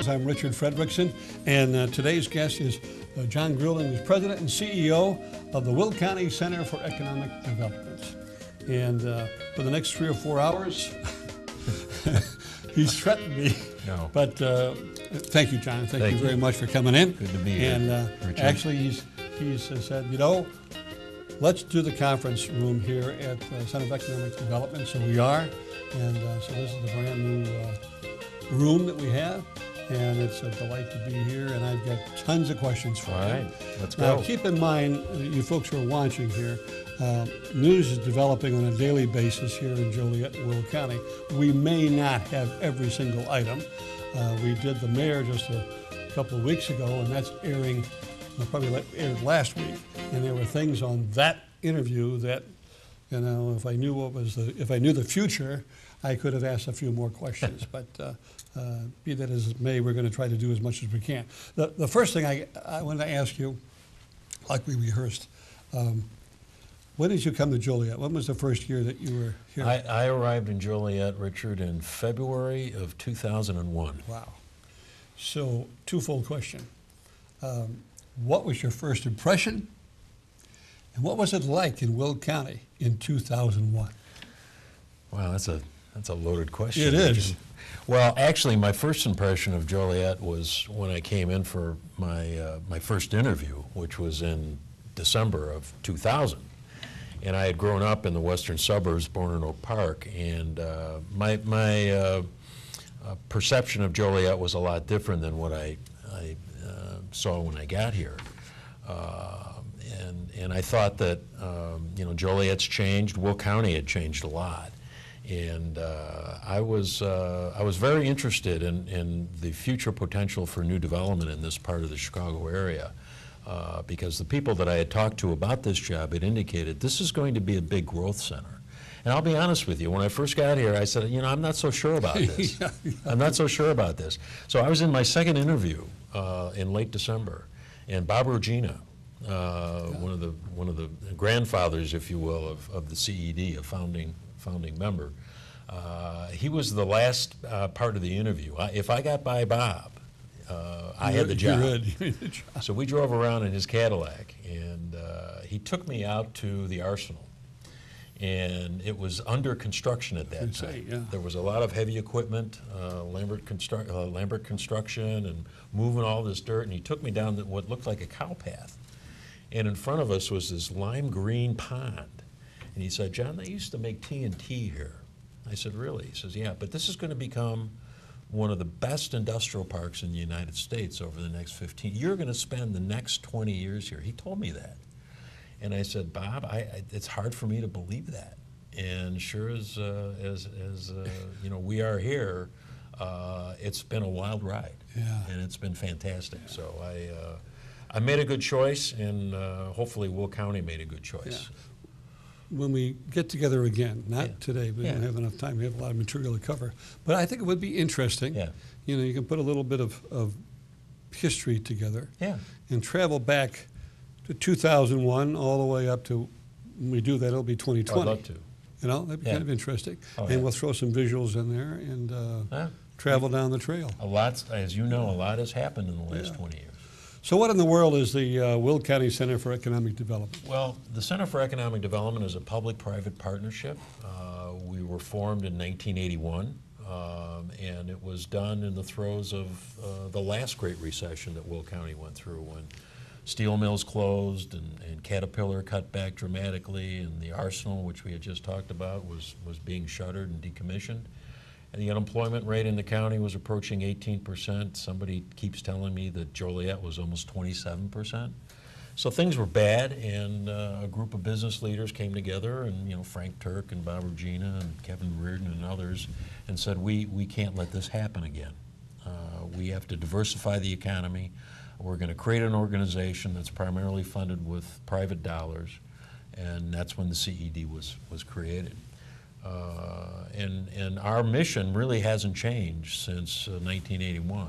Partners. I'm Richard Fredrickson, and today's guest is John Greuling, who's President and CEO of the Will County Center for Economic Development. And for the next 3 or 4 hours, he's threatened me. No. But thank you, John. Thank you very much for coming in. Good to be here. And actually, he's said, you know, let's do the conference room here at the Center for Economic Development. So we are. And so this is the brand new room that we have. And it's a delight to be here. And I've got tons of questions for you. All right, let's go. Now, keep in mind, you folks who are watching here, news is developing on a daily basis here in Joliet and Will County. We may not have every single item. We did the mayor just a couple of weeks ago, and that's airing, probably aired last week. And there were things on that interview that, you know, if I knew if I knew the future, I could have asked a few more questions. But be that as it may, we're going to try to do as much as we can. The first thing I wanted to ask you, like we rehearsed, when did you come to Joliet? When was the first year that you were here? I arrived in Joliet, Richard, in February of 2001. Wow. So, twofold question. What was your first impression? And what was it like in Will County in 2001? Wow, that's a loaded question. It is. Well, actually, my first impression of Joliet was when I came in for my first interview, which was in December of 2000. And I had grown up in the western suburbs, born in Oak Park, and my perception of Joliet was a lot different than what I saw when I got here. And I thought that you know, Joliet's changed, Will County had changed a lot, and I was very interested in the future potential for new development in this part of the Chicago area. Because the people that I had talked to about this job had indicated this is going to be a big growth center. And I'll be honest with you, when I first got here, I said, you know, I'm not so sure about this. Yeah. I'm not so sure about this. So I was in my second interview in late December, and Bob Regina, one of the grandfathers, if you will, of the CED, a founding member, he was the last part of the interview. If I got by Bob, I had the job. So we drove around in his Cadillac, and he took me out to the Arsenal. And it was under construction at that time. Yeah. There was a lot of heavy equipment, Lambert Construction, and moving all this dirt. And he took me down what looked like a cow path. And in front of us was this lime green pond. And he said, John, they used to make TNT here. I said, really? He says, yeah, but this is going to become one of the best industrial parks in the United States over the next 15. You're going to spend the next 20 years here. He told me that. And I said, Bob, it's hard for me to believe that. And sure as you know, we are here, it's been a wild ride. Yeah. And it's been fantastic. Yeah. So I made a good choice, and hopefully Will County made a good choice. Yeah. When we get together again, not today, we don't have enough time, we have a lot of material to cover, but I think it would be interesting. Yeah. You know, you can put a little bit of history together and travel back to 2001 all the way up to, when we do that, it'll be 2020. I'd love to. You know, that'd be kind of interesting. Oh, and we'll throw some visuals in there and travel down the trail. A lot, as you know, a lot has happened in the last 20 years. So what in the world is the Will County Center for Economic Development? Well, the Center for Economic Development is a public-private partnership. We were formed in 1981, and it was done in the throes of the last Great Recession that Will County went through, when steel mills closed and Caterpillar cut back dramatically, and the Arsenal, which we had just talked about, was being shuttered and decommissioned. And the unemployment rate in the county was approaching 18%. Somebody keeps telling me that Joliet was almost 27%. So things were bad, and a group of business leaders came together, and you know, Frank Turk and Bob Regina and Kevin Reardon and others, and said, we can't let this happen again. We have to diversify the economy. We're going to create an organization that's primarily funded with private dollars, and that's when the CED was created. And our mission really hasn't changed since 1981.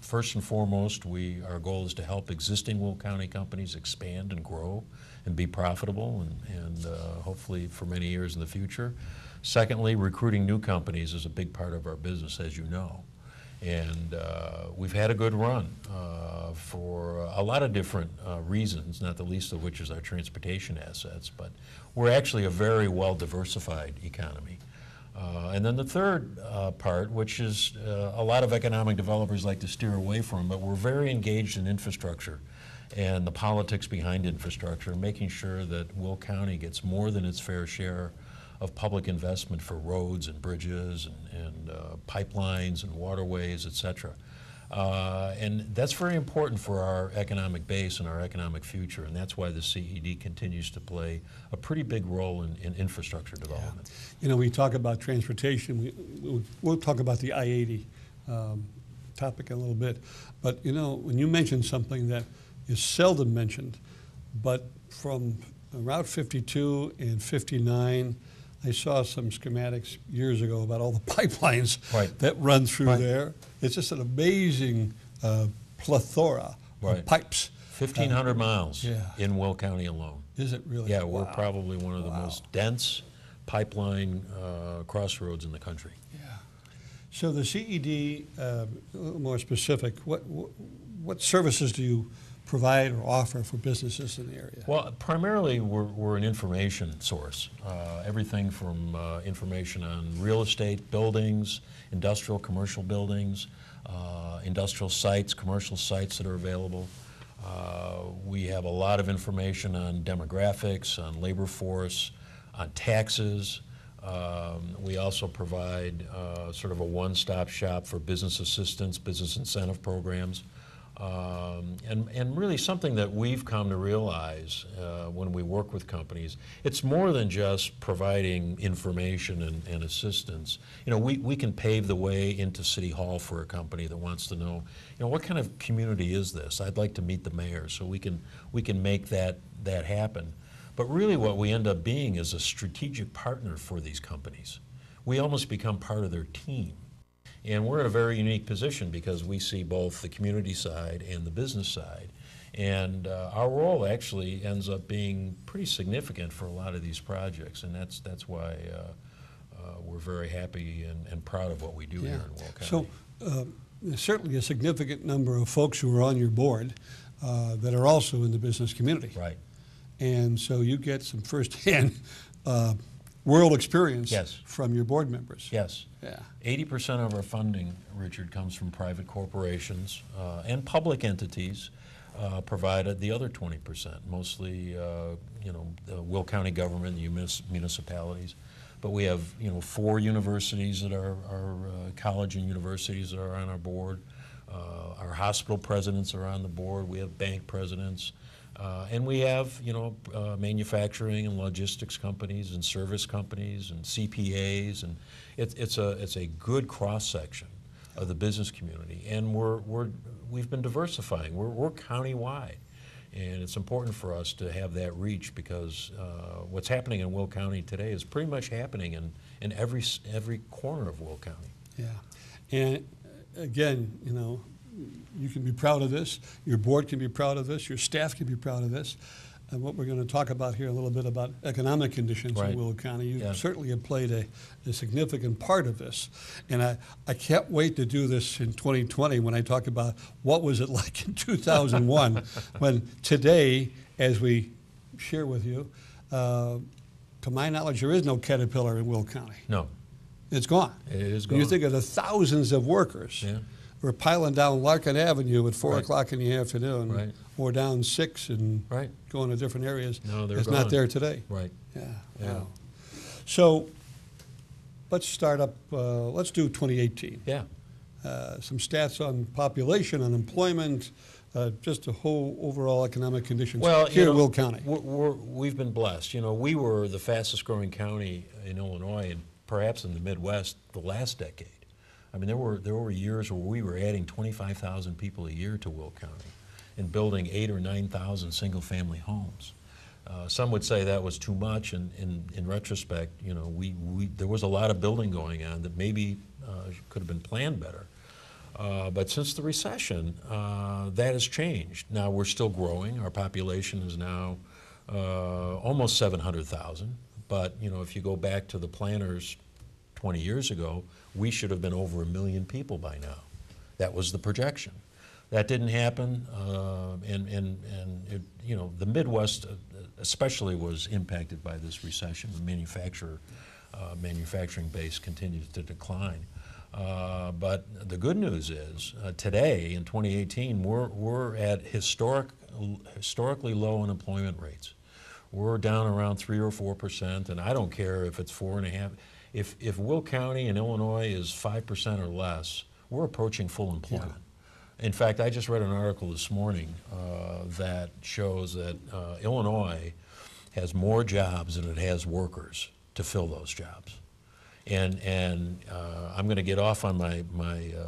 First and foremost, our goal is to help existing Will County companies expand and grow and be profitable, and hopefully for many years in the future. Secondly, recruiting new companies is a big part of our business, as you know. And we've had a good run for a lot of different reasons, not the least of which is our transportation assets, but we're actually a very well diversified economy. And then the third part, which is a lot of economic developers like to steer away from, but we're very engaged in infrastructure and the politics behind infrastructure, making sure that Will County gets more than its fair share of public investment for roads and bridges and pipelines and waterways, et cetera. And that's very important for our economic base and our economic future, and that's why the CED continues to play a pretty big role in infrastructure development. Yeah. You know, we talk about transportation, we'll talk about the I-80 topic in a little bit, but you know, when you mention something that is seldom mentioned, but from Route 52 and 59, I saw some schematics years ago about all the pipelines that run through there. It's just an amazing plethora of pipes. 1,500 miles in Will County alone. Is it really? Yeah, we're probably one of the most dense pipeline crossroads in the country. Yeah. So the CED, a little more specific, what services do you provide or offer for businesses in the area? Well, primarily we're an information source. Everything from information on real estate, buildings, industrial, commercial buildings, industrial sites, commercial sites that are available. We have a lot of information on demographics, on labor force, on taxes. We also provide sort of a one-stop shop for business assistance, business incentive programs. And really something that we've come to realize when we work with companies, it's more than just providing information and assistance. You know, we can pave the way into City Hall for a company that wants to know, you know, what kind of community is this? I'd like to meet the mayor, so we can make that happen. But really what we end up being is a strategic partner for these companies. We almost become part of their team. And we're in a very unique position because we see both the community side and the business side. And our role actually ends up being pretty significant for a lot of these projects. And that's why we're very happy and proud of what we do here in Will County. So there's certainly a significant number of folks who are on your board that are also in the business community. Right. And so you get some firsthand world experience from your board members. Yes. Yeah. 80% of our funding, Richard, comes from private corporations and public entities provided the other 20%, mostly you know, the Will County government, the municipalities. But we have, you know, 4 universities that are college and universities that are on our board. Our hospital presidents are on the board. We have bank presidents. And we have, you know, manufacturing and logistics companies and service companies and CPAs, and it's a good cross section of the business community. And we've been diversifying. We're county-wide, and it's important for us to have that reach because what's happening in Will County today is pretty much happening in every corner of Will County. Yeah, and again, you know, you can be proud of this, your board can be proud of this, your staff can be proud of this. And what we're going to talk about here a little bit about economic conditions in Will County. You certainly have played a significant part of this. And I can't wait to do this in 2020 when I talk about what was it like in 2001 when today, as we share with you, to my knowledge, there is no Caterpillar in Will County. No. It's gone. It is gone. You think of the thousands of workers. Yeah. We're piling down Larkin Avenue at 4 o'clock in the afternoon, or down 6 and going to different areas. No, they're it's gone. Not there today. Right. Yeah. Wow. So let's start up. Let's do 2018. Yeah. Some stats on population, unemployment, just the whole overall economic conditions here in Will County. We've been blessed. You know, we were the fastest growing county in Illinois and perhaps in the Midwest the last decade. I mean, there were years where we were adding 25,000 people a year to Will County and building 8,000 or 9,000 single-family homes. Some would say that was too much, and in retrospect, you know, there was a lot of building going on that maybe could have been planned better. But since the recession, that has changed. Now we're still growing. Our population is now almost 700,000. But you know, if you go back to the planners 20 years ago, we should have been over 1 million people by now. That was the projection. That didn't happen, and it, you know, the Midwest especially was impacted by this recession. The manufacturing base continues to decline. But the good news is today in 2018 we're at historically low unemployment rates. We're down around 3 or 4%, and I don't care if it's 4.5. If Will County in Illinois is 5% or less, we're approaching full employment. Yeah. In fact, I just read an article this morning that shows that Illinois has more jobs than it has workers to fill those jobs. And I'm going to get off on my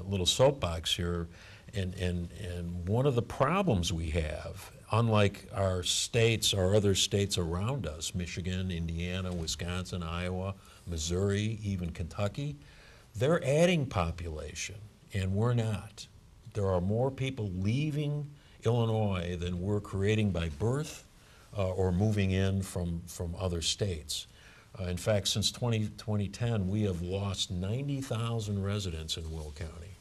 little soapbox here. And one of the problems we have, unlike our other states around us, Michigan, Indiana, Wisconsin, Iowa, Missouri, even Kentucky, they're adding population, and we're not. There are more people leaving Illinois than we're creating by birth or moving in from other states. In fact, since 2010, we have lost 90,000 residents in Will County.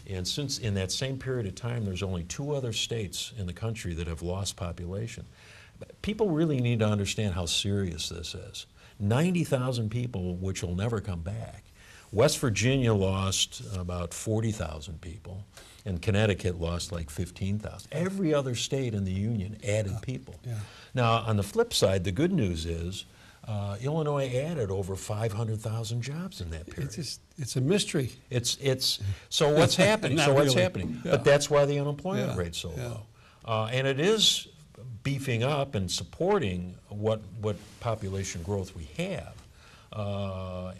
And since in that same period of time, there's only 2 other states in the country that have lost population. People really need to understand how serious this is. 90,000 people, which will never come back. West Virginia lost about 40,000 people, and Connecticut lost like 15,000. Every other state in the Union added people. Yeah. Now, on the flip side, the good news is Illinois added over 500,000 jobs in that period. It's a mystery. So what's happening? Yeah. But that's why the unemployment rate's so low. And it is beefing up and supporting what population growth we have.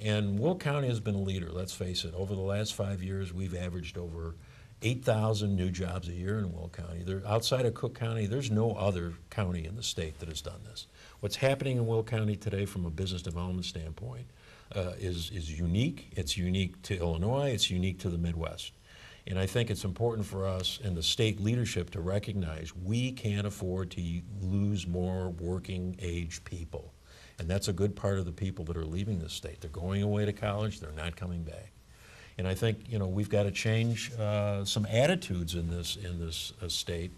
And Will County has been a leader, let's face it. Over the last 5 years, we've averaged over 8,000 new jobs a year in Will County. Outside of Cook County, there's no other county in the state that has done this. What's happening in Will County today from a business development standpoint is unique. It's unique to Illinois. It's unique to the Midwest. And I think it's important for us and the state leadership to recognize we can't afford to lose more working age people. And that's a good part of the people that are leaving the state. They're going away to college. They're not coming back. And I think, you know, we've got to change some attitudes in this state.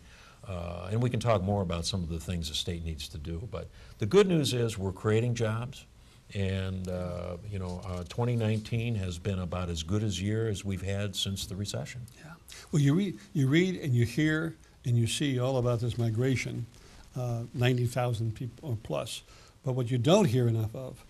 And we can talk more about some of the things the state needs to do. But the good news is we're creating jobs. And, 2019 has been about as good a year as we've had since the recession. Yeah. Well, you read and you hear and you see all about this migration, 90,000 people or plus. But what you don't hear enough of,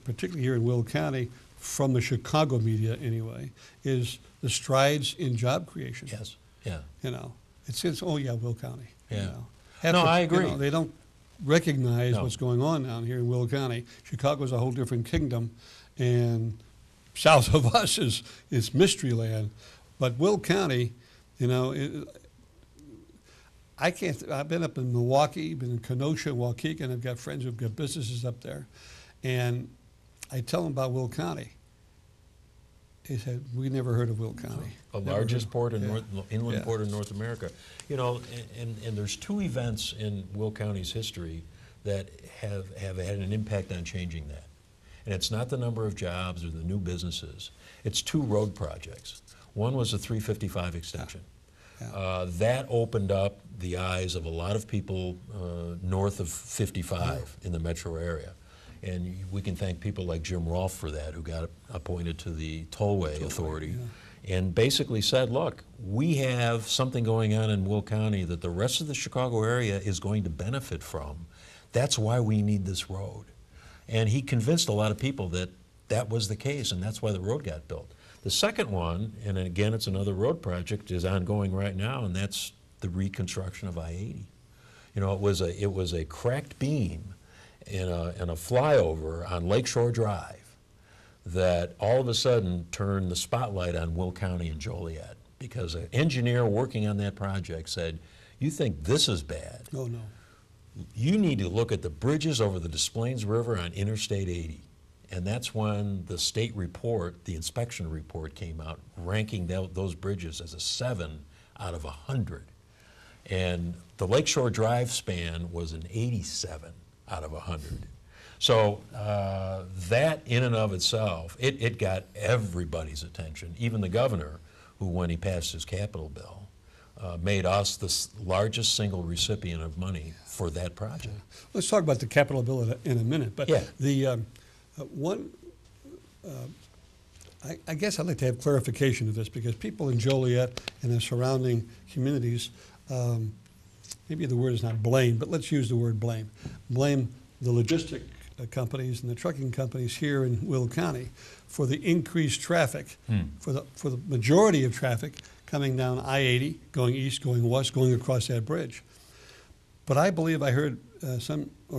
particularly here in Will County, from the Chicago media anyway, is the strides in job creation. Yes. Yeah. You know, it's oh yeah, Will County. Yeah. You know. I agree. You know, they don't recognize what's going on down here in Will County. Chicago's a whole different kingdom, and south of us is mystery land. But Will County, you know, I've been up in Milwaukee, been in Kenosha, Waukegan. I've got friends who've got businesses up there, and I tell them about Will County. They said, we never heard of Will County. The largest port in inland port in North America. You know, and there's 2 events in Will County's history that have had an impact on changing that. And it's not the number of jobs or the new businesses. It's 2 road projects. One was the 355 extension. Yeah. That opened up the eyes of a lot of people north of 55 in the metro area. And we can thank people like Jim Rolfe for that, who got appointed to the Tollway Authority, and basically said, look, we have something going on in Will County that the rest of the Chicago area is going to benefit from. That's why we need this road. And he convinced a lot of people that that was the case, and that's why the road got built. The second one, and again, it's another road project, is ongoing right now, and that's the reconstruction of I-80. You know, it was a cracked beam in a flyover on Lakeshore Drive that all of a sudden turned the spotlight on Will County and Joliet, because an engineer working on that project said, you think this is bad? Oh, no. You need to look at the bridges over the Des Plaines River on Interstate 80. And that's when the state report, the inspection report, came out, ranking those bridges as a 7 out of 100. And the Lakeshore Drive span was an 87 out of 100. So that in and of itself, it got everybody's attention, even the governor, who, when he passed his capital bill, made us the largest single recipient of money for that project. Let's talk about the capital bill in a minute. But yeah. the I guess I'd like to have clarification of this, because people in Joliet and the surrounding communities, maybe the word is not blame, but let's use the word blame. Blame the logistic companies and the trucking companies here in Will County for the increased traffic, for the majority of traffic coming down I-80, going east, going west, going across that bridge. But I believe I heard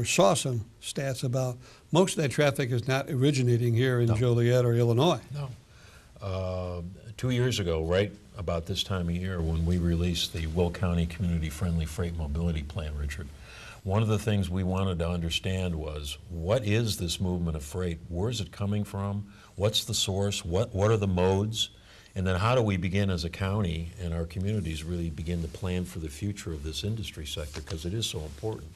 saw some stats about most of that traffic is not originating here in Joliet or Illinois. No. 2 years ago, right about this time of year, when we released the Will County Community Friendly Freight Mobility Plan, Richard, one of the things we wanted to understand was, what is this movement of freight? Where is it coming from? What's the source? What are the modes? And then how do we begin as a county and our communities really begin to plan for the future of this industry sector, because it is so important.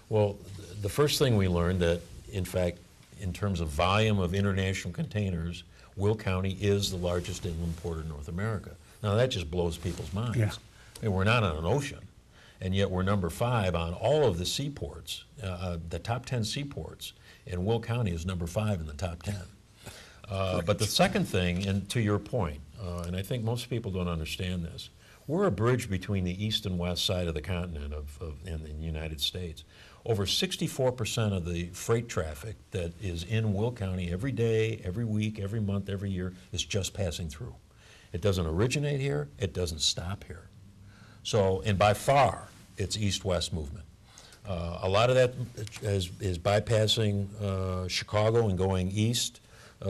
Well, the first thing we learned that, in fact, in terms of volume of international containers, Will County is the largest inland port in North America. Now that just blows people's minds. Yeah. I mean, we're not on an ocean, and yet we're number 5 on all of the seaports, the top 10 seaports, and Will County is number 5 in the top 10. But the second thing, and to your point, and I think most people don't understand this, we're a bridge between the east and west side of the continent in the United States. Over 64% of the freight traffic that is in Will County every day, every week, every month, every year is just passing through. It doesn't originate here, it doesn't stop here. So, and by far, it's east-west movement. A lot of that is bypassing Chicago and going east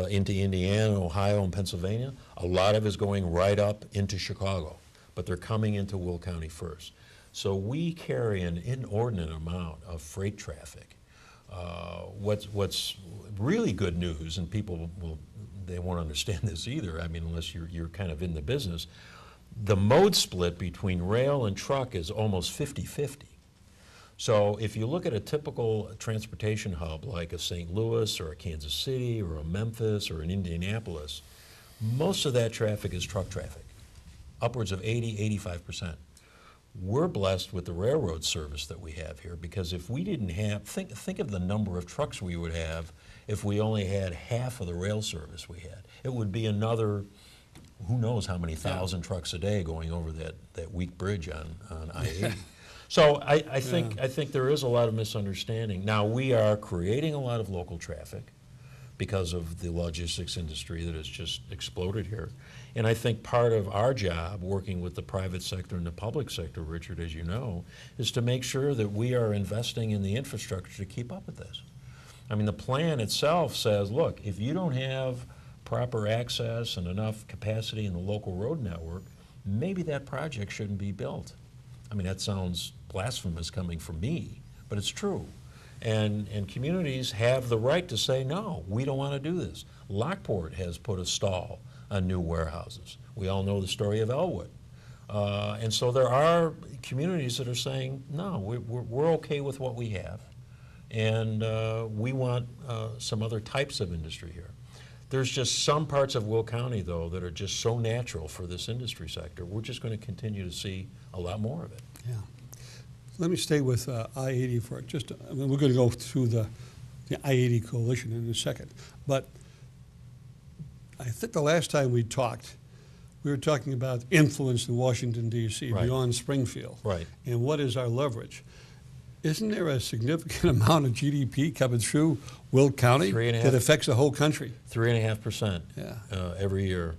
into Indiana, Ohio, and Pennsylvania. A lot of it is going right up into Chicago, but they're coming into Will County first. So we carry an inordinate amount of freight traffic. What's really good news, and people they won't understand this either, I mean, unless you're kind of in the business, the mode split between rail and truck is almost 50-50. So if you look at a typical transportation hub like a St. Louis or a Kansas City or a Memphis or an Indianapolis, most of that traffic is truck traffic, upwards of 80-85%. We're blessed with the railroad service that we have here, because if we didn't have, think of the number of trucks we would have if we only had half of the rail service we had. It would be another, who knows how many thousand trucks a day going over that weak bridge on I-80. So I think there is a lot of misunderstanding. Now, we are creating a lot of local traffic because of the logistics industry that has just exploded here. And I think part of our job, working with the private sector and the public sector, Richard, as you know, is to make sure that we are investing in the infrastructure to keep up with this. I mean, the plan itself says, look, if you don't have proper access and enough capacity in the local road network, maybe that project shouldn't be built. I mean, that sounds blasphemous coming from me, but it's true. And communities have the right to say, no, we don't want to do this. Lockport has put a stall on new warehouses. We all know the story of Elwood. And so there are communities that are saying, no, we're okay with what we have, and we want some other types of industry here. There's just some parts of Will County, though, that are just so natural for this industry sector. We're just going to continue to see a lot more of it. Yeah. Let me stay with I-80 for just, I mean, we're going to go through the I-80 coalition in a second. But I think the last time we talked, we were talking about influence in Washington, D.C., right, beyond Springfield. Right. And what is our leverage? Isn't there a significant amount of GDP coming through Will County that affects the whole country? 3.5% every year.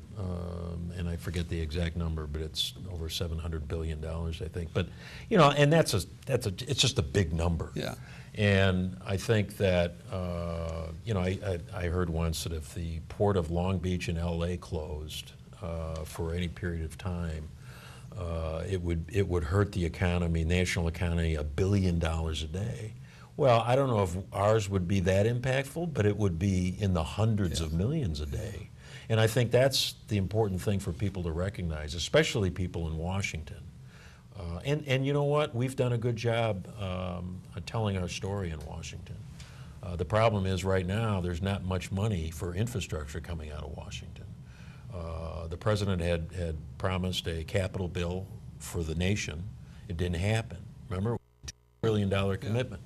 And I forget the exact number, but it's over $700 billion, I think. But, you know, and it's just a big number. Yeah. And I think that, you know, I heard once that if the port of Long Beach in L.A. closed for any period of time, it would hurt the economy, national economy, $1 billion a day. Well, I don't know if ours would be that impactful, but it would be in the hundreds of millions a day. And I think that's the important thing for people to recognize, especially people in Washington. And you know what? We've done a good job telling our story in Washington. The problem is right now there's not much money for infrastructure coming out of Washington. The president had promised a capital bill for the nation. It didn't happen. Remember, $2 trillion commitment.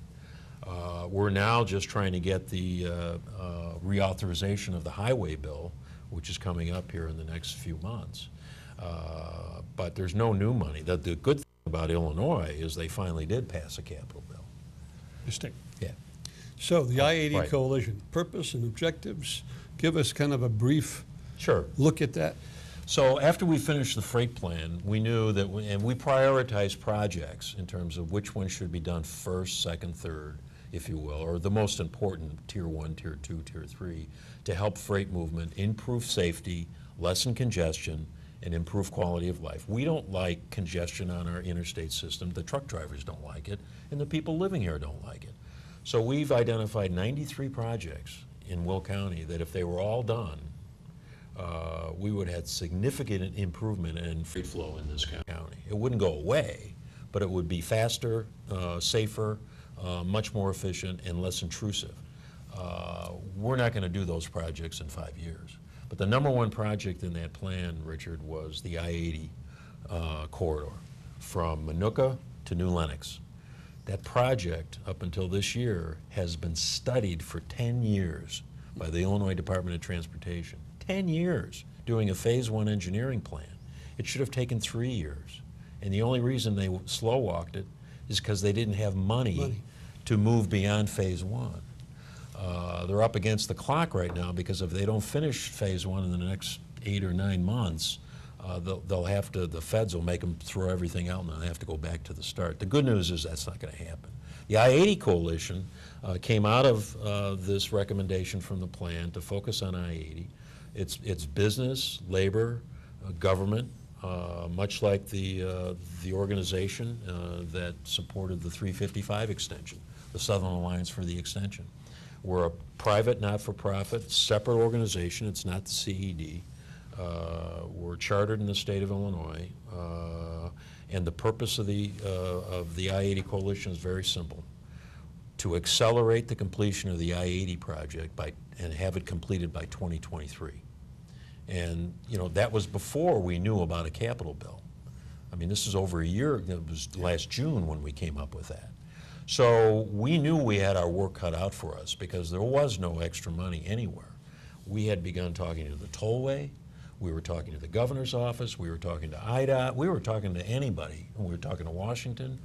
We're now just trying to get the reauthorization of the highway bill, which is coming up here in the next few months. But there's no new money. The good thing about Illinois is they finally did pass a capital bill. Mistake. Yeah. So the I-80 right. coalition, purpose and objectives, give us kind of a brief Sure. look at that. So after we finished the freight plan, we knew that, and we prioritized projects in terms of which one should be done first, second, third, if you will, or the most important, tier 1, tier 2, tier 3, to help freight movement improve safety, lessen congestion, and improve quality of life. We don't like congestion on our interstate system. The truck drivers don't like it, and the people living here don't like it. So we've identified 93 projects in Will County that if they were all done, we would have significant improvement in freight flow in this county. It wouldn't go away, but it would be faster, safer, much more efficient, and less intrusive. We're not going to do those projects in 5 years. But the number one project in that plan, Richard, was the I-80 corridor from Minooka to New Lenox. That project, up until this year, has been studied for 10 years by the Illinois Department of Transportation. 10 years doing a phase 1 engineering plan. It should have taken 3 years. And the only reason they slow walked it is because they didn't have money to move beyond phase 1. They're up against the clock right now because if they don't finish phase 1 in the next 8 or 9 months, they'll have to, the feds will make them throw everything out and they'll have to go back to the start. The good news is that's not going to happen. The I-80 coalition came out of this recommendation from the plan to focus on I-80. It's business, labor, government, much like the organization that supported the 355 extension, the Southern Alliance for the Extension. We're a private, not-for-profit, separate organization. It's not the CED. We're chartered in the state of Illinois, and the purpose of the I-80 coalition is very simple: to accelerate the completion of the I-80 project and have it completed by 2023. And you know, that was before we knew about a capital bill. I mean, this is over a year. It was last June when we came up with that. So we knew we had our work cut out for us because there was no extra money anywhere. We had begun talking to the tollway. We were talking to the governor's office. We were talking to IDOT. We were talking to anybody. We were talking to Washington,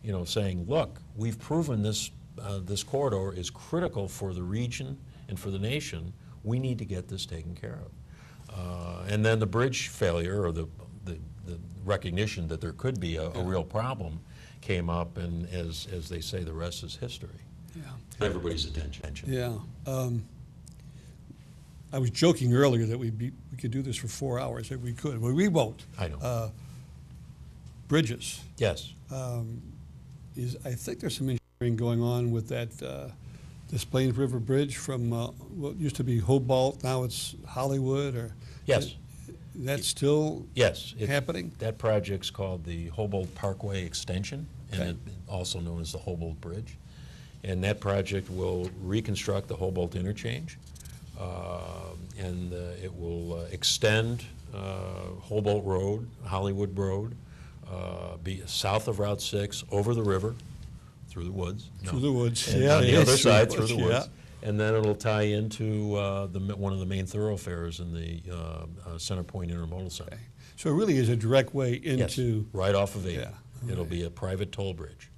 you know, saying, look, we've proven this corridor is critical for the region and for the nation. We need to get this taken care of. And then the bridge failure, or the recognition that there could be a real problem, came up, and as they say, the rest is history. Yeah. Everybody's attention. Yeah. I was joking earlier that we could do this for 4 hours if we could. Well, we won't. I know. Bridges. Yes. I think there's some engineering going on with that this Plains River Bridge from what used to be Hobart, now it's Hollywood, or Yes. That's still happening? That project's called the Hobo Parkway Extension, and it, also known as the Hobo Bridge. And that project will reconstruct the Hobolt interchange, and it will extend Hobolt Road, Hollywood Road, be south of Route 6, over the river, through the woods. Through the woods, and yeah. on the other side, through the woods. Yeah. And then it'll tie into one of the main thoroughfares in the Center Point Intermodal Center. Okay. So it really is a direct way into... Yes, right off of 80. Yeah. It'll be a private toll bridge.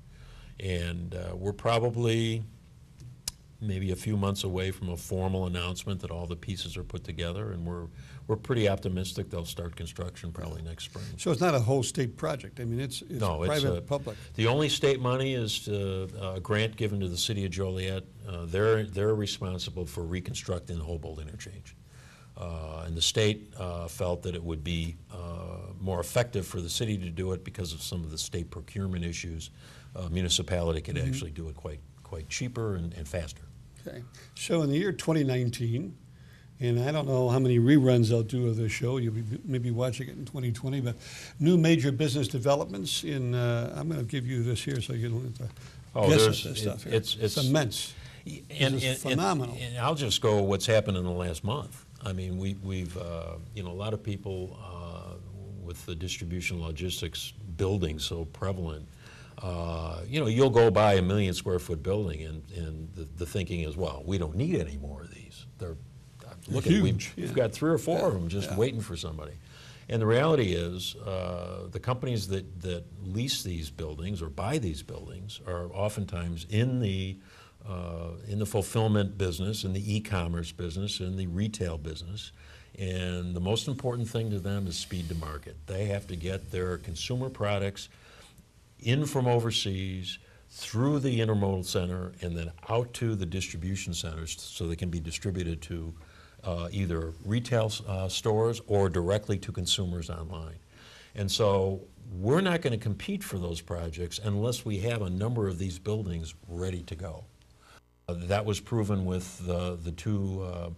And we're probably maybe a few months away from a formal announcement that all the pieces are put together, and we're pretty optimistic they'll start construction probably next spring. So it's not a whole state project. I mean, it's private, public. The only state money is a grant given to the city of Joliet. They're responsible for reconstructing the Hobolt interchange. And the state felt that it would be more effective for the city to do it because of some of the state procurement issues. Municipality could actually do it quite cheaper and faster. Okay. So in the year 2019, and I don't know how many reruns they'll do of this show, you'll be maybe watching it in 2020, but new major business developments in, I'm going to give you this here so you don't have to guess at this stuff here. It's immense. And phenomenal. And I'll just go what's happened in the last month. I mean, we've you know, a lot of people with the distribution logistics building so prevalent, you know, you'll go buy a 1 million square foot building and the thinking is, well, we don't need any more of these. They're look at we've got 3 or 4 of them just waiting for somebody. And the reality is, the companies that lease these buildings or buy these buildings are oftentimes in the fulfillment business, in the e-commerce business, in the retail business. And the most important thing to them is speed to market. They have to get their consumer products in from overseas, through the intermodal center, and then out to the distribution centers so they can be distributed to either retail stores or directly to consumers online. And so we're not going to compete for those projects unless we have a number of these buildings ready to go. That was proven with the 2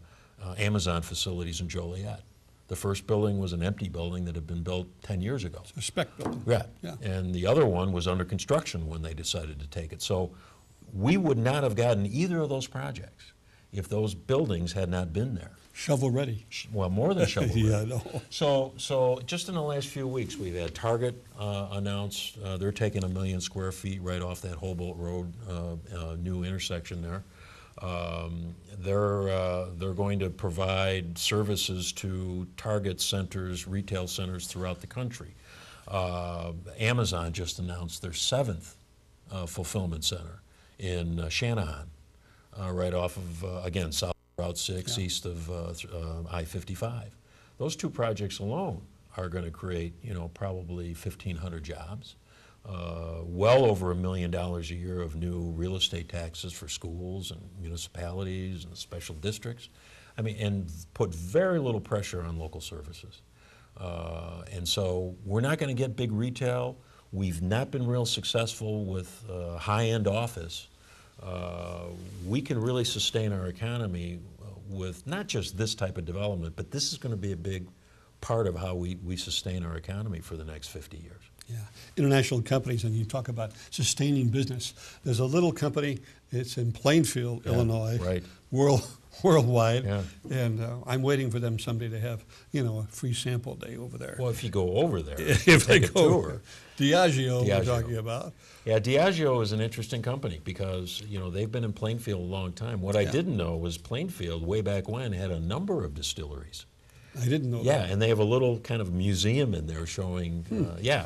Amazon facilities in Joliet. The first building was an empty building that had been built 10 years ago. It's a spec building. Yeah. Yeah. And the other one was under construction when they decided to take it. So we would not have gotten either of those projects if those buildings had not been there. Shovel ready. Well, more than shovel ready. Yeah, no. So just in the last few weeks, we've had Target announce they're taking 1 million square feet right off that Hobo Road new intersection there. They're going to provide services to Target centers, retail centers throughout the country. Amazon just announced their 7th fulfillment center in Shanahan, right off of, again, South Route 6, east of I-55. Those 2 projects alone are going to create, you know, probably 1,500 jobs. Well over $1 million a year of new real estate taxes for schools and municipalities and special districts. I mean, and put very little pressure on local services. And so we're not going to get big retail. We've not been real successful with high-end office. We can really sustain our economy with not just this type of development, but this is going to be a big part of how we sustain our economy for the next 50 years. Yeah, international companies, and you talk about sustaining business. There's a little company, it's in Plainfield, Illinois, right. worldwide, Yeah. and I'm waiting for them someday to have, you know, a free sample day over there. Well, if you go over there, if they take a go tour. Diageo we're talking about. Yeah, Diageo is an interesting company because, you know, they've been in Plainfield a long time. What I didn't know was Plainfield, way back when, had a number of distilleries. I didn't know that. Yeah, and they have a little kind of museum in there showing,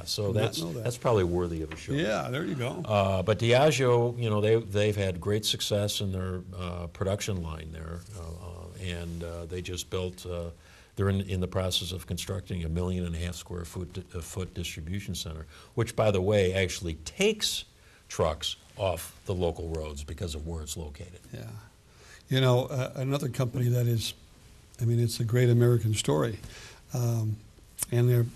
so that's probably worthy of a show. Yeah, there you go. But Diageo, you know, they've had great success in their production line there, and they just built, they're in the process of constructing a 1.5 million square foot distribution center, which, by the way, actually takes trucks off the local roads because of where it's located. Yeah. You know, another company that is, I mean, it's a great American story. And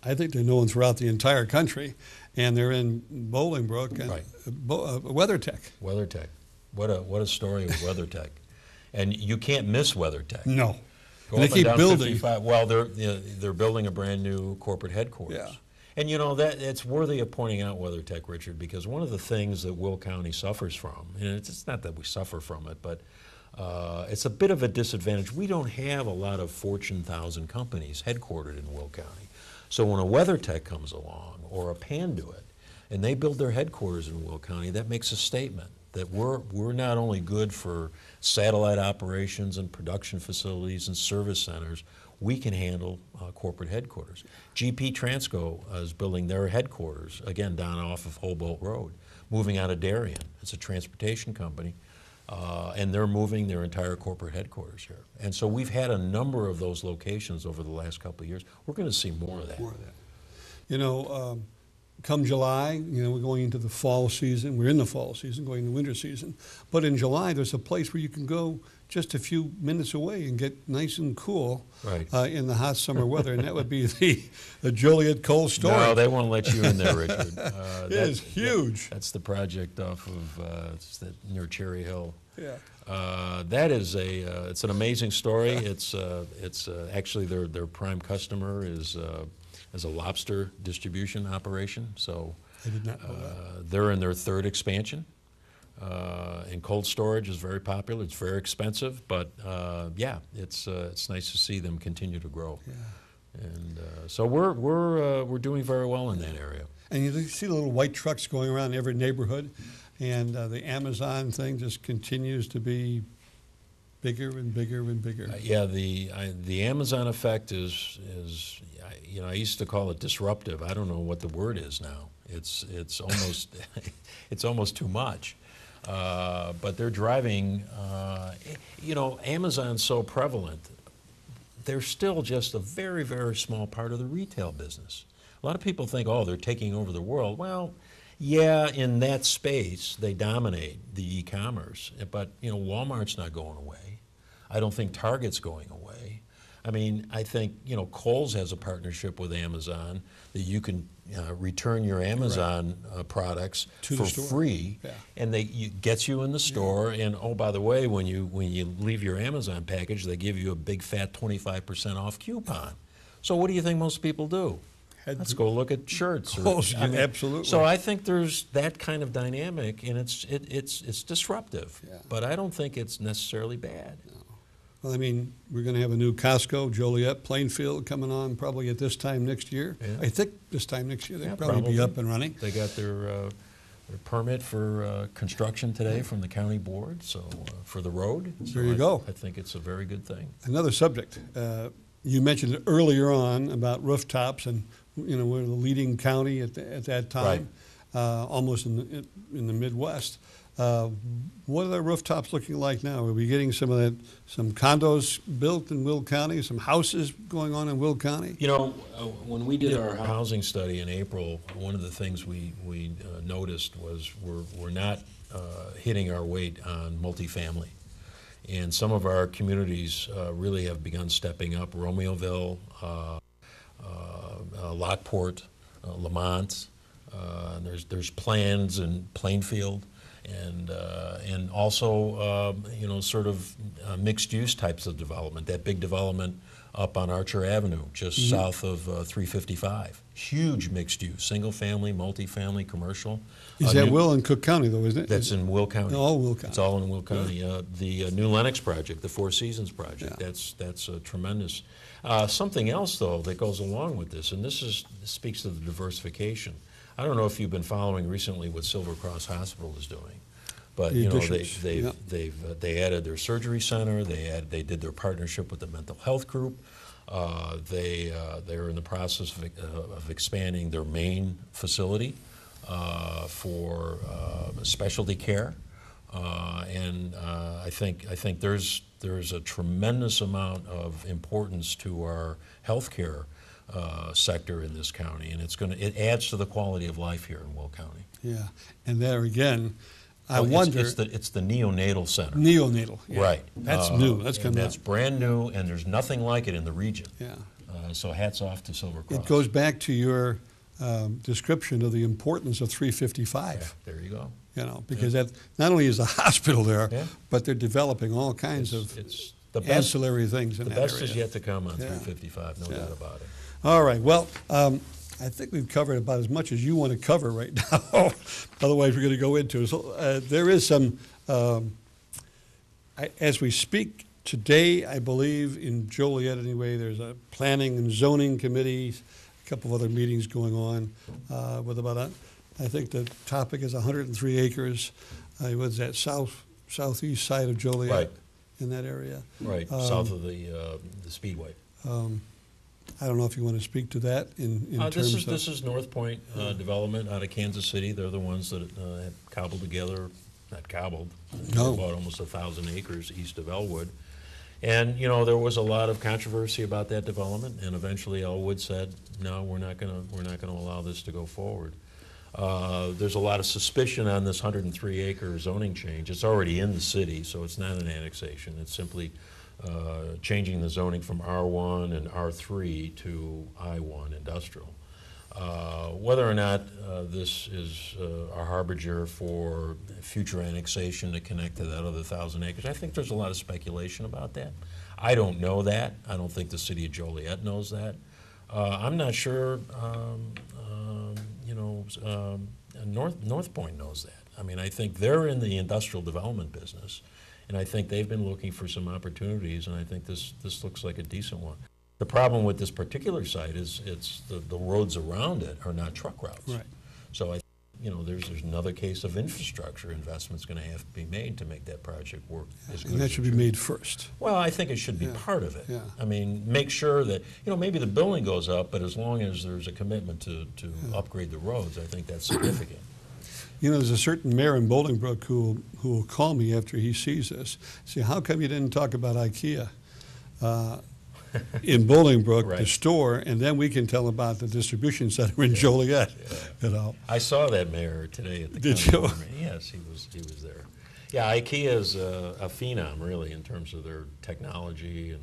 I think they're known throughout the entire country. And they're in Bolingbrook. And Right. WeatherTech. WeatherTech. What a story with WeatherTech. And you can't miss WeatherTech. No. Go And up they keep down building. 55. Well, they're building a brand new corporate headquarters. Yeah. And you know, that it's worthy of pointing out WeatherTech, Richard, because one of the things that Will County suffers from, and it's not that we suffer from it, but it's a bit of a disadvantage. We don't have a lot of Fortune 1000 companies headquartered in Will County. So when a WeatherTech comes along, or a Panduit, and they build their headquarters in Will County, that makes a statement that we're not only good for satellite operations and production facilities and service centers, we can handle corporate headquarters. GP Transco is building their headquarters, again, down off of Hobo Road, moving out of Darien. It's a transportation company. And they're moving their entire corporate headquarters here. And so we've had a number of those locations over the last couple of years. We're going to see more of that. More of that. You know, come July, you know, we're going into the fall season. We're in the fall season, going into winter season. But in July, there's a place where you can go just a few minutes away and get nice and cool in the hot summer weather, and that would be the Joliet Cold Storage. No, they won't let you in there, Richard. It is huge. That's the project off of near Cherry Hill. Yeah. That is it's an amazing story. It's actually their prime customer is a lobster distribution operation. So I did not know that. they're in their 3rd expansion. And cold storage is very popular. It's very expensive, but yeah, it's nice to see them continue to grow. Yeah. And so we're doing very well in that area. And you see the little white trucks going around every neighborhood, and the Amazon thing just continues to be bigger and bigger and bigger. Yeah, the Amazon effect is you know, I used to call it disruptive. I don't know what the word is now. It's almost it's almost too much. But they're driving. You know, Amazon's so prevalent. They're still just a very, very small part of the retail business. A lot of people think, oh, they're taking over the world. Well, yeah, in that space, they dominate the e-commerce. But, you know, Walmart's not going away. I don't think Target's going away. I mean, I think, you know, Kohl's has a partnership with Amazon that you can return your Amazon products for free, and gets you in the store. And oh, by the way, when you leave your Amazon package, they give you a big fat 25% off coupon. So what do you think most people do? Let's go look at shirts. I mean, absolutely. So I think there's that kind of dynamic, and it's disruptive. Yeah. But I don't think it's necessarily bad. No. Well, I mean, we're going to have a new Costco, Joliet, Plainfield coming on probably at this time next year. Yeah. I think this time next year they'll probably be up and running. They got their permit for construction today from the county board, so for the road. So there you go. I think it's a very good thing. Another subject. You mentioned it earlier on about rooftops, and you know, we're the leading county at that time, right. Almost in the Midwest. What are the rooftops looking like now? Are we getting some condos built in Will County, some houses going on in Will County? You know, when we did our housing study in April, one of the things we noticed was we're not hitting our weight on multifamily. And some of our communities really have begun stepping up. Romeoville, Lockport, Lamont, there's plans in Plainfield. And also, you know, sort of mixed-use types of development. That big development up on Archer Avenue, just south of 355. Huge mixed-use, single-family, multifamily, commercial. Is that Will and Cook County, though, isn't it? That's in Will County. All Will County. It's all in Will County. The New Lenox project, the Four Seasons project, that's a tremendous. Something else, though, that goes along with this, and this speaks to the diversification. I don't know if you've been following recently what Silver Cross Hospital is doing, but you know they added their surgery center. They did their partnership with the mental health group. They're in the process of expanding their main facility for specialty care, and I think there's a tremendous amount of importance to our healthcare sector in this county, and it adds to the quality of life here in Will County. Yeah, and there again, I wonder. It's the neonatal center. Neonatal, yeah. Right. That's new. That's coming. That's brand new, and there's nothing like it in the region. Yeah. So hats off to Silver Cross. It goes back to your description of the importance of 355. Yeah, there you go. You know, because that not only is the hospital there, but they're developing all kinds of ancillary things in that area. The best is yet to come on 355, no doubt about it. All right. Well, I think we've covered about as much as you want to cover right now. Otherwise, we're going to go into it. So, there is some, as we speak today, I believe in Joliet anyway, there's a planning and zoning committee, a couple of other meetings going on with about I think the topic is 103 acres. Was that southeast side of Joliet, right, in that area? Right, south of the Speedway. I don't know if you want to speak to that in terms of... This is North Point Development out of Kansas City. They're the ones that have cobbled together, not cobbled, about almost 1,000 acres east of Elwood. And, you know, there was a lot of controversy about that development, and eventually Elwood said, no, we're not going to allow this to go forward. There's a lot of suspicion on this 103-acre zoning change. It's already in the city, so it's not an annexation. It's simply changing the zoning from R1 and R3 to I1 industrial. Whether or not this is a harbinger for future annexation to connect to that other 1,000 acres, I think there's a lot of speculation about that. I don't know that. I don't think the city of Joliet knows that. I'm not sure, North Point knows that. I mean, I think they're in the industrial development business, and I think they've been looking for some opportunities, and I think this looks like a decent one. The problem with this particular site is it's the roads around it are not truck routes. Right. So there's another case of infrastructure investment's going to have to be made to make that project work as good And that as should it be made first. Well, I think it should be part of it. Yeah. I mean, make sure that, maybe the building goes up, but as long as there's a commitment to upgrade the roads, I think that's significant. There's a certain mayor in Bolingbrook who will call me after he sees this. Say, how come you didn't talk about IKEA in Bolingbrook, Right. the store, and then we can tell about the distribution center in Joliet. I saw that mayor today at the Did county you? board meeting. Yes, he was there. Yeah, IKEA is a phenom, really, in terms of their technology and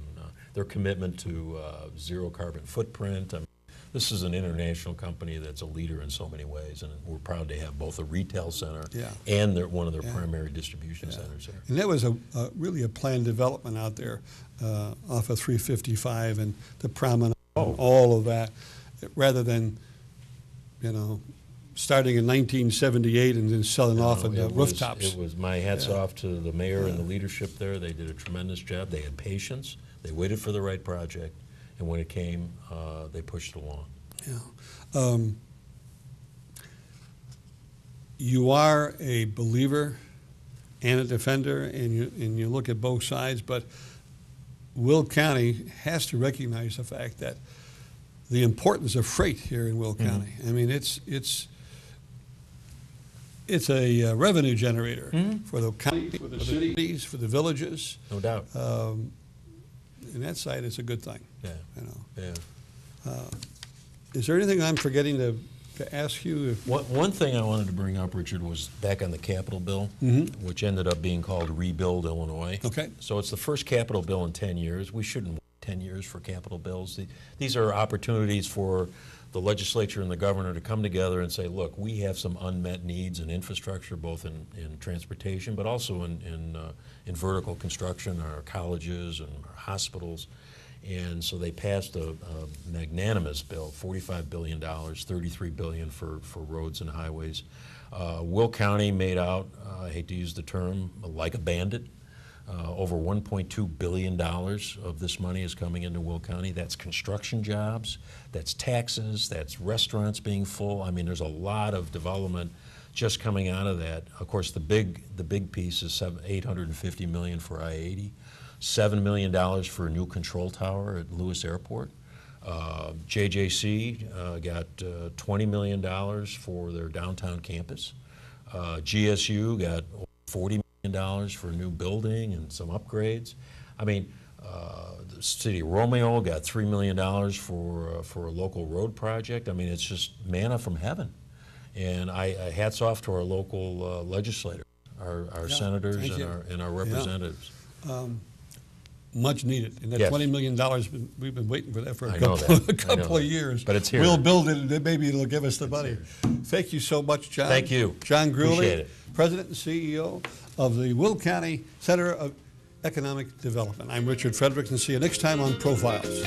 their commitment to zero carbon footprint. I mean, this is an international company that's a leader in so many ways, and we're proud to have both a retail center and one of their primary distribution centers there. And that was really a planned development out there off of 355 and the promenade, all of that, rather than, starting in 1978 and then selling off at the rooftops. It was my hats off to the mayor and the leadership there. They did a tremendous job. They had patience. They waited for the right project. And when it came, they pushed it along. Yeah. You are a believer and a defender, and you look at both sides, but Will County has to recognize the fact that the importance of freight here in Will County. I mean, it's a revenue generator for the county, for the cities, for the villages. No doubt. And that side is a good thing. Yeah. Is there anything I'm forgetting to ask you? One thing I wanted to bring up, Richard, was back on the capital bill, which ended up being called Rebuild Illinois. Okay. So it's the first capital bill in 10 years. We shouldn't wait 10 years for capital bills. These are opportunities for the legislature and the governor to come together and say, look, we have some unmet needs in infrastructure, both in transportation, but also in vertical construction, our colleges and our hospitals. And so they passed a magnanimous bill, $45 billion, $33 billion for roads and highways. Will County made out, I hate to use the term, like a bandit. Over $1.2 billion of this money is coming into Will County. That's construction jobs, that's taxes, that's restaurants being full. I mean, there's a lot of development just coming out of that. Of course, the big piece is $850 million for I-80. $7 million for a new control tower at Lewis Airport. JJC got $20 million for their downtown campus. GSU got $40 million for a new building and some upgrades. I mean, the city of Romeo got $3 million for a local road project. I mean, it's just manna from heaven. And hats off to our local legislators, our senators and our representatives. Much needed. And that $20 million, we've been waiting for that for a couple of years. But it's here. We'll build it, and then maybe it'll give us the money. Thank you so much, John. Thank you. John Greuling, Appreciate it. President and CEO of the Will County Center of Economic Development. I'm Richard Fredericks, and see you next time on Profiles.